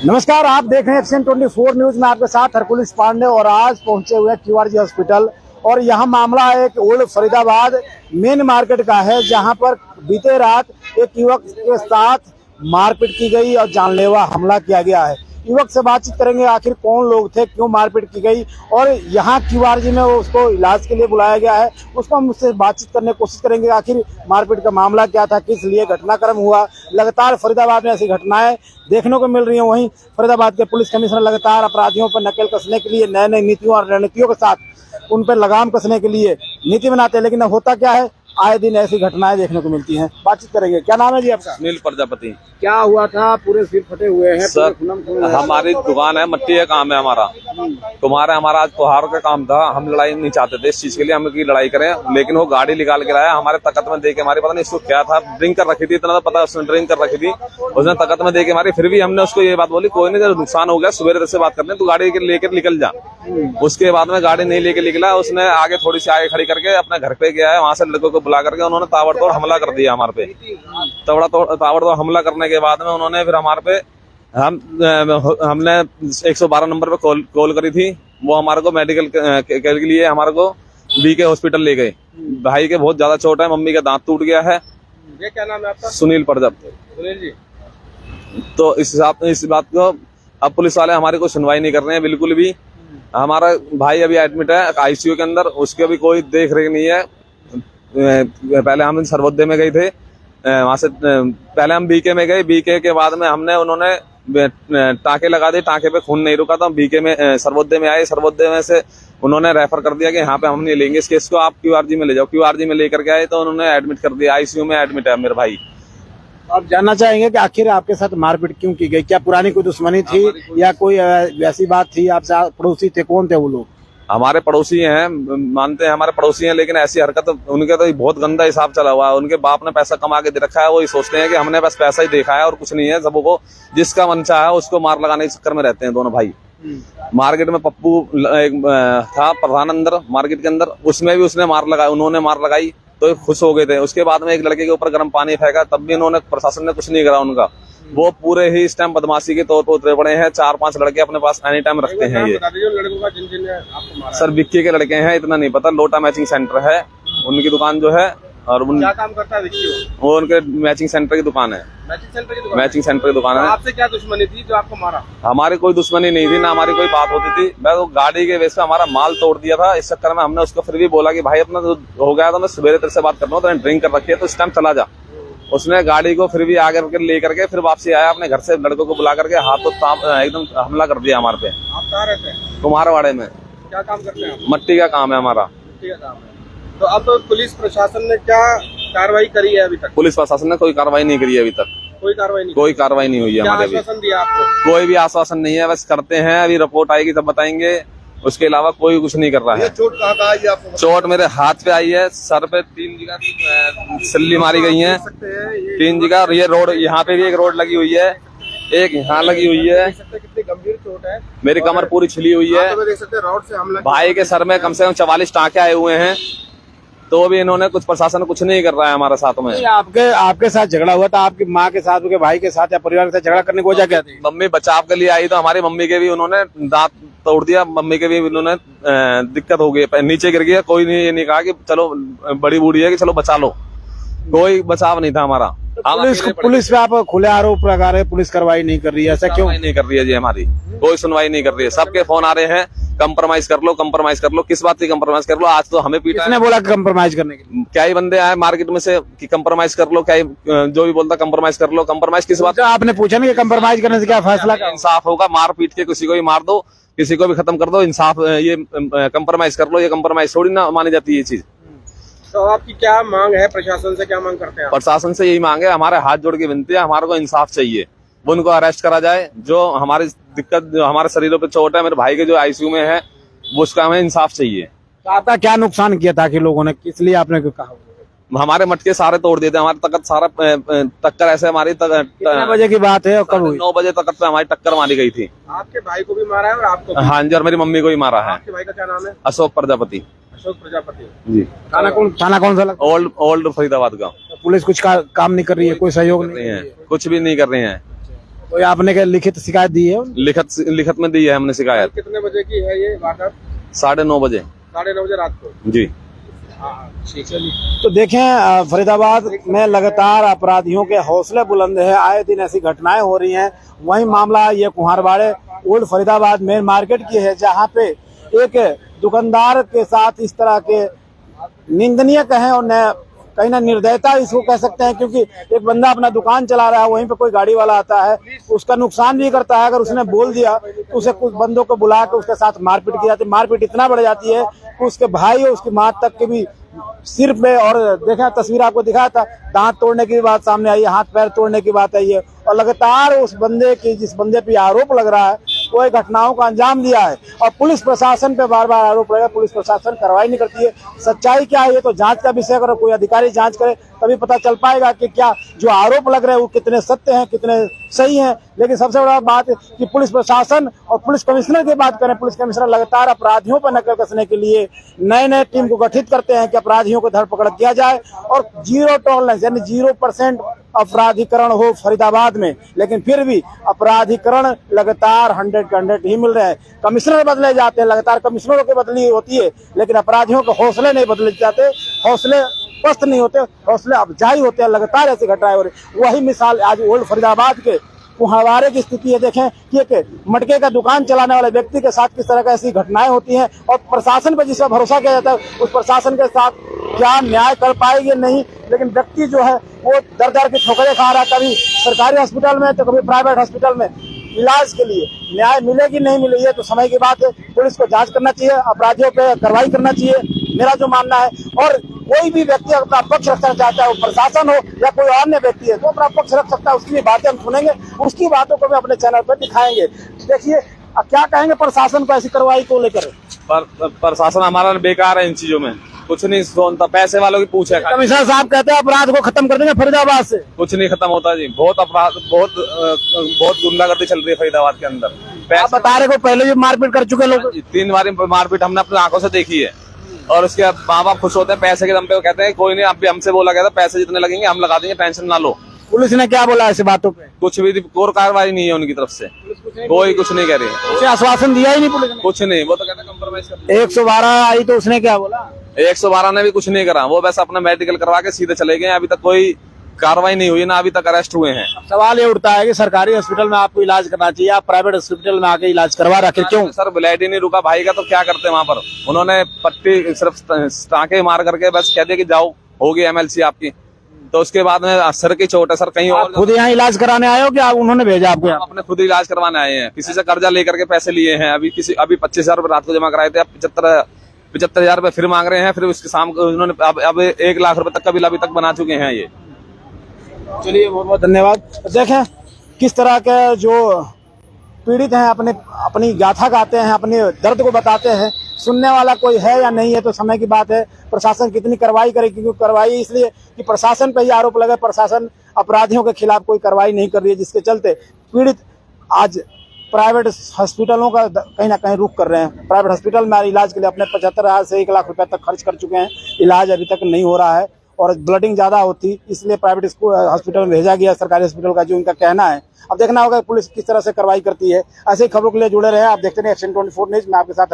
नमस्कार, आप देख रहे हैं एक्शन 24 न्यूज में आपके साथ हरकुलिस पांडे। और आज पहुंचे हुए QRG हॉस्पिटल और यहां मामला एक ओल्ड फरीदाबाद मेन मार्केट का है, जहां पर बीते रात एक युवक के साथ मारपीट की गई और जानलेवा हमला किया गया है। युवक से बातचीत करेंगे, आखिर कौन लोग थे, क्यों मारपीट की गई और यहाँ QRG में उसको इलाज के लिए बुलाया गया है। उसको हम उससे बातचीत करने की कोशिश करेंगे, आखिर मारपीट का मामला क्या था, किस लिए घटनाक्रम हुआ। लगातार फरीदाबाद में ऐसी घटनाएं देखने को मिल रही हैं। वहीं फरीदाबाद के पुलिस कमिश्नर लगातार अपराधियों पर नकेल कसने के लिए नए नए नीतियों और रणनीतियों के साथ उन पर लगाम कसने के लिए नीति बनाते हैं, लेकिन होता क्या है, आए दिन ऐसी घटनाएं देखने को मिलती हैं। बातचीत करेंगे। क्या नाम है जी आपका? सुनील प्रजापति। क्या हुआ था? पूरे सिर फटे हुए हैं सर, हमारी दुकान है, मट्टी का काम है हमारा। हमारा आज त्योहार का काम था। हम लड़ाई नहीं चाहते थे इस चीज के लिए, हम की लड़ाई करें, लेकिन वो गाड़ी निकाल के लाया हमारे तकत में दे के। हमारे पता नहीं इसको क्या था, ड्रिंक कर रखी थी, इतना तो पता उसने ड्रिंक कर रखी थी, उसने तकत में दे के मारी। फिर भी हमने उसको ये बात बोली, कोई नहीं, जब नुकसान हो गया सवेरे से बात करते हैं, तू गाड़ी लेकर निकल जा। उसके बाद में गाड़ी नहीं लेके निकला, उसने आगे थोड़ी सी आगे खड़ी करके अपने घर पे गया है। वहां से लड़कों को बुला करके उन्होंने ताबड़तोड़ हमला कर दिया हमारे पे। ताबड़तोड़ हमला करने के बाद में उन्होंने फिर हमारे पे हमने 112 नंबर पे कॉल करी थी। वो हमारे को मेडिकल के लिए हमारे को BK हॉस्पिटल ले गए। भाई के बहुत ज्यादा चोट है, मम्मी का दांत टूट गया है। ये क्या नाम है आपका? सुनील प्रजापति। सुनील जी, तो इस बात को अब पुलिस वाले हमारी कोई सुनवाई नहीं कर रहे हैं बिल्कुल भी। हमारा भाई अभी एडमिट है ICU के अंदर, उसके भी कोई देख रेख नहीं है। पहले हम सर्वोदय में गए थे, वहां से पहले हम BK में गए। BK के बाद में उन्होंने टाँके लगा दिए, टाँके पे खून नहीं रुका तो हम BK में सर्वोदय में आए। सर्वोदय में से उन्होंने रेफर कर दिया कि यहाँ पे हम नहीं लेंगे इस केस को, आप QRG में ले जाओ। QRG में लेकर के आए तो उन्होंने एडमिट कर दिया, ICU में एडमिट है मेरे भाई। आप जानना चाहेंगे कि आखिर आपके साथ मारपीट क्यों की गई? क्या पुरानी कोई दुश्मनी थी या कोई वैसी बात थी? आपसे पड़ोसी थे? कौन थे वो लोग? हमारे पड़ोसी हैं, मानते हैं हमारे पड़ोसी हैं, लेकिन ऐसी हरकत उनके तो बहुत गंदा हिसाब चला हुआ है। उनके बाप ने पैसा कमा के दे रखा है, वो ये सोचते हैं कि हमने बस पैसा ही देखा है और कुछ नहीं है। सबको जिसका मन चाहा है उसको मार लगाने के चक्कर में रहते हैं दोनों भाई। मार्केट में पप्पू एक था प्रधान अंदर मार्केट के अंदर, उसमें भी उसने मार लगाई, उन्होंने मार लगाई तो खुश हो गए थे। उसके बाद में एक लड़के के ऊपर गर्म पानी फेंका, तब भी उन्होंने, प्रशासन ने कुछ नहीं करा उनका। वो पूरे ही इस टाइम बदमाशी के तौर पर उतरे पड़े हैं। 4-5 लड़के अपने पास एनी टाइम रखते हैं। ये लड़कों का जिन आपको मारा? सर विक्की के लड़के हैं, इतना नहीं पता। लोटा मैचिंग सेंटर है उनकी दुकान जो है, और क्या काम करता है विक्की? वो उनके मैचिंग सेंटर की दुकान है। मैचिंग सेंटर की दुकान? मैचिंग सेंटर की दुकान है। आपसे क्या दुश्मनी थी जो आपको मारा? हमारी कोई दुश्मनी नहीं थी, ना हमारी कोई बात होती थी। मैं तो गाड़ी के बेस पे हमारा माल तोड़ दिया था, इस चक्कर में हमने उसको फिर भी बोला कि भाई अपना हो गया तो मैं सवेरे तेरे से बात कर रहा हूँ, तो ड्रिंक कर रखी है तो इस टाइम चला जा। उसने गाड़ी को फिर भी आगे लेकर के फिर वापसी आया, अपने घर से लड़कों को बुला करके हाथ तो एकदम हमला कर दिया हमारे पे। आप कहाँ रहते हैं? कुमारवाड़े में। क्या काम करते हैं आप? मट्टी का काम है हमारा। मट्टी का काम है। तो अब पुलिस प्रशासन ने क्या कार्रवाई करी है अभी तक? पुलिस प्रशासन ने कोई कार्रवाई नहीं करी है अभी तक। कोई कार्रवाई नहीं? कोई कार्रवाई नहीं हुई है हमारे अभी। आश्वासन दिया आपको? कोई भी आश्वासन नहीं है, बस करते हैं, अभी रिपोर्ट आएगी तब बताएंगे। उसके अलावा कोई कुछ नहीं कर रहा है। चोट कहाँ आई है आपको? चोट मेरे हाथ पे आई है, सर पे 3 जगह सल्ली मारी गई है, 3 जगह। और ये रोड, यहाँ पे भी एक रोड लगी हुई है, एक यहाँ लगी हुई है। कितनी गंभीर चोट है? मेरी कमर पूरी छिली हुई है। देख सकते हैं रोड से हमला। भाई के सर में कम से कम 44 टाँके आए हुए हैं, तो भी इन्होंने कुछ, प्रशासन कुछ नहीं कर रहा है हमारे साथ में। आपके साथ झगड़ा हुआ था? आपकी माँ के साथ, आपके भाई के साथ या परिवार के साथ झगड़ा करने की वजह क्या थी? मम्मी बचाव के लिए आई तो हमारी मम्मी के भी उन्होंने दांत तोड़ दिया, मम्मी के भी उन्होंने दिक्कत हो गई, नीचे गिर गया। कोई नहीं, ये नहीं कहा कि चलो बड़ी बूढ़ी है कि चलो बचा लो, कोई बचाव नहीं था हमारा। पुलिस पे आप खुले आरोप लगा रहे हैं, पुलिस कार्रवाई नहीं कर रही है, ऐसा क्यों नहीं कर रही है जी? हमारी कोई सुनवाई नहीं कर रही है। सबके फोन आ रहे हैं, कंप्रोमाइज कर लो, कंप्रोमाइज कर लो। किस बात की कंप्रोमाइज कर लो? आज तो हमें पीटा। किसने बोला कंप्रोमाइज करने के लिए? क्या ही बंदे आए मार्केट में से कि कंप्रोमाइज कर लो, क्या ही जो भी बोलता कंप्रोमाइज कर लो। कंप्रोमाइज किस बात? आपने पूछा नहीं कि कंप्रोमाइज करने से क्या फैसला? इंसाफ होगा, मार पीट के किसी को भी मार दो, किसी को भी खत्म कर दो, इंसाफ। ये कंप्रोमाइज कर लो, ये कंप्रोमाइज थोड़ी ना मानी जाती है ये चीज। तो आपकी क्या मांग है? प्रशासन से क्या मांग करते हैं? प्रशासन से यही मांगे, हमारे हाथ जोड़ के विनती है, हमारे को इंसाफ चाहिए। वो उनको अरेस्ट करा जाए, जो हमारी दिक्कत, जो हमारे शरीरों पे चोट है, मेरे भाई के जो ICU में है, वो उसका हमें इंसाफ चाहिए। तो आपका क्या नुकसान किया था कि लोगों ने, किस लिए आपने कहा? हमारे मटके सारे तोड़ दिए थे, हमारे तकत सारा टक्कर ऐसे हमारी कितने बजे की बात है और कब हुई? 9 बजे तकत पे हमारी टक्कर मारी गई थी। आपके भाई को भी मारा है और आपको भी? हाँ जी, और मेरी मम्मी को भी मारा है। आपके भाई का क्या नाम है? अशोक प्रजापति। अशोक प्रजापति जी। थाना कौन सा लगता है? ओल्ड फरीदाबाद का। पुलिस कुछ काम नहीं कर रही है, कोई सहयोग नहीं है, कुछ भी नहीं कर रहे हैं। कोई आपने क्या लिखित शिकायत दी है? लिखत में दी है हमने शिकायत। कितने बजे की है ये वारदात? 9:30 बजे। 9:30 बजे रात को। जी ठीक है। तो देखें फरीदाबाद में लगातार अपराधियों के हौसले बुलंद है, आए दिन ऐसी घटनाएं हो रही हैं। वही मामला ये कुम्हारवाड़े ओल्ड फरीदाबाद मेन मार्केट की है, जहां पे एक दुकानदार के साथ इस तरह के निंदनीय कहें और कहीं ना निर्दयता इसको कह सकते हैं, क्योंकि एक बंदा अपना दुकान चला रहा है, वहीं पे कोई गाड़ी वाला आता है, उसका नुकसान भी करता है। अगर उसने बोल दिया तो उसे कुछ बंदों को बुला के उसके साथ मारपीट की जाती है। मारपीट इतना बढ़ जाती है कि उसके भाई और उसकी माँ तक के भी सिर पे, और देखा तस्वीर आपको दिखाया था, दांत तोड़ने की बात सामने आई है, हाथ पैर तोड़ने की बात आई है। और लगातार उस बंदे की, जिस बंदे पे आरोप लग रहा है, वो एक घटनाओं का अंजाम दिया है। और पुलिस प्रशासन पे बार बार आरोप लगा, पुलिस प्रशासन कार्रवाई नहीं करती है। सच्चाई क्या है ये तो जांच का विषय, अगर कोई अधिकारी जांच करे तभी पता चल पाएगा कि क्या जो आरोप लग रहे हैं वो कितने सत्य हैं, कितने सही हैं। लेकिन सबसे बड़ा बात है कि पुलिस प्रशासन और पुलिस कमिश्नर की बात करें, पुलिस कमिश्नर लगातार अपराधियों पर नकेल कसने के लिए नए टीम को गठित करते हैं कि अपराधियों को धरपकड़ किया जाए और 0 टॉलरेंस यानी 0% अपराधीकरण हो फरीदाबाद में। लेकिन फिर भी अपराधीकरण लगातार 100 के 100 ही मिल रहे हैं। कमिश्नर बदले जाते हैं, लगातार कमिश्नरों की बदली होती है, लेकिन अपराधियों के हौसले नहीं बदले जाते, हौसले पस्त नहीं होते, हौसले अफजाई होते हैं। लगातार ऐसी घटनाएं हो रही। वही मिसाल आज ओल्ड फरीदाबाद के कुम्हारवाड़े की स्थिति है। देखें कि एक मटके का दुकान चलाने वाले व्यक्ति के साथ किस तरह का ऐसी घटनाएं होती हैं, और प्रशासन पर जिस पर भरोसा किया जाता है उस प्रशासन के साथ क्या न्याय कर पाएगी नहीं। लेकिन व्यक्ति जो है वो दर दर की ठोकरें खा रहा है, कभी सरकारी हॉस्पिटल में तो कभी प्राइवेट हॉस्पिटल में। इलाज के लिए न्याय मिलेगी नहीं मिलेगी ये तो समय की बात है। पुलिस को जांच करना चाहिए, अपराधियों पे कार्रवाई करना चाहिए, मेरा जो मानना है। और कोई भी व्यक्ति अपना पक्ष रखना चाहता है, वो प्रशासन हो या कोई अन्य व्यक्ति है, तो अपना पक्ष रख सकता है। उसकी भी बातें हम सुनेंगे, उसकी बातों को भी अपने चैनल पर दिखाएंगे। देखिए क्या कहेंगे प्रशासन को ऐसी कार्रवाई को लेकर। प्रशासन हमारा बेकार है इन चीजों में, कुछ नहीं सुनता, पैसे वालों की पूछे। कमिश्नर साहब कहते हैं अपराध को खत्म कर देंगे फरीदाबाद से। कुछ नहीं खत्म होता जी, बहुत अपराध, बहुत गुंडागर्दी चल रही है फरीदाबाद के अंदर। आप बता रहे को पहले भी मारपीट कर चुके लोग। 3 बार मारपीट हमने अपनी आंखों से देखी है। और उसके बाद माँ बाप खुश होते हैं पैसे के दम पे, वो कहते हैं कोई नहीं, अब भी हमसे बोला गया था पैसे जितने लगेंगे हम लगा देंगे, टेंशन ना लो। पुलिस ने क्या बोला ऐसी बातों पे? कुछ भी कोई कार्रवाई नहीं है उनकी तरफ से, कोई कुछ नहीं कह रही है। उसे आश्वासन दिया ही नहीं पुलिस ने? कुछ नहीं, वो तो कहते हैं कंप्रोमाइज कर। 112 आई तो उसने क्या बोला? 112 ने भी कुछ नहीं करा, वो बस अपना मेडिकल करवा के सीधे चले गए। अभी तक कोई कार्रवाई नहीं हुई, ना अभी तक अरेस्ट हुए हैं। सवाल ये उठता है कि सरकारी हॉस्पिटल में आपको इलाज करना चाहिए, आप प्राइवेट हॉस्पिटल में आके इलाज करवा रखे क्यों? सर ब्लड ही नहीं रुका भाई का, तो क्या करते हैं वहाँ पर? उन्होंने पट्टी सिर्फ टाँके मार करके बस कह दिया कि जाओ होगी MLC आपकी। तो उसके बाद में सर की चोट है सर, कहीं और खुद यहाँ इलाज कराने आए हो कि उन्होंने भेजा आपको? हम अपने खुद इलाज करवाने आए हैं, किसी से कर्जा लेकर के पैसे लिए हैं। अभी 25,000 रुपए रात को जमा कराए थे, अब 75,000 रुपए फिर मांग रहे हैं। फिर उसके शाम को उन्होंने अब 1 लाख रुपए तक का बिल अभी तक बना चुके हैं ये। चलिए बहुत बहुत धन्यवाद। देखें किस तरह के जो पीड़ित हैं अपनी गाथा गाते हैं, अपने दर्द को बताते हैं। सुनने वाला कोई है या नहीं है तो समय की बात है। प्रशासन कितनी कार्रवाई करेगी, क्योंकि कार्रवाई इसलिए कि प्रशासन पे ही आरोप लगे, प्रशासन अपराधियों के खिलाफ कोई कार्रवाई नहीं कर रही है, जिसके चलते पीड़ित आज प्राइवेट हॉस्पिटलों का कहीं ना कहीं रुख कर रहे हैं। प्राइवेट हॉस्पिटल में इलाज के लिए अपने 75,000 से 1 लाख रुपए तक खर्च कर चुके हैं, इलाज अभी तक नहीं हो रहा है और ब्लडिंग ज्यादा होती, इसलिए प्राइवेट हॉस्पिटल में भेजा गया सरकारी हॉस्पिटल का, जो इनका कहना है। अब देखना होगा पुलिस किस तरह से कार्रवाई करती है। ऐसे ही खबरों के लिए जुड़े रहे, आप देखते रहे Action 24 न्यूज में आपके साथ।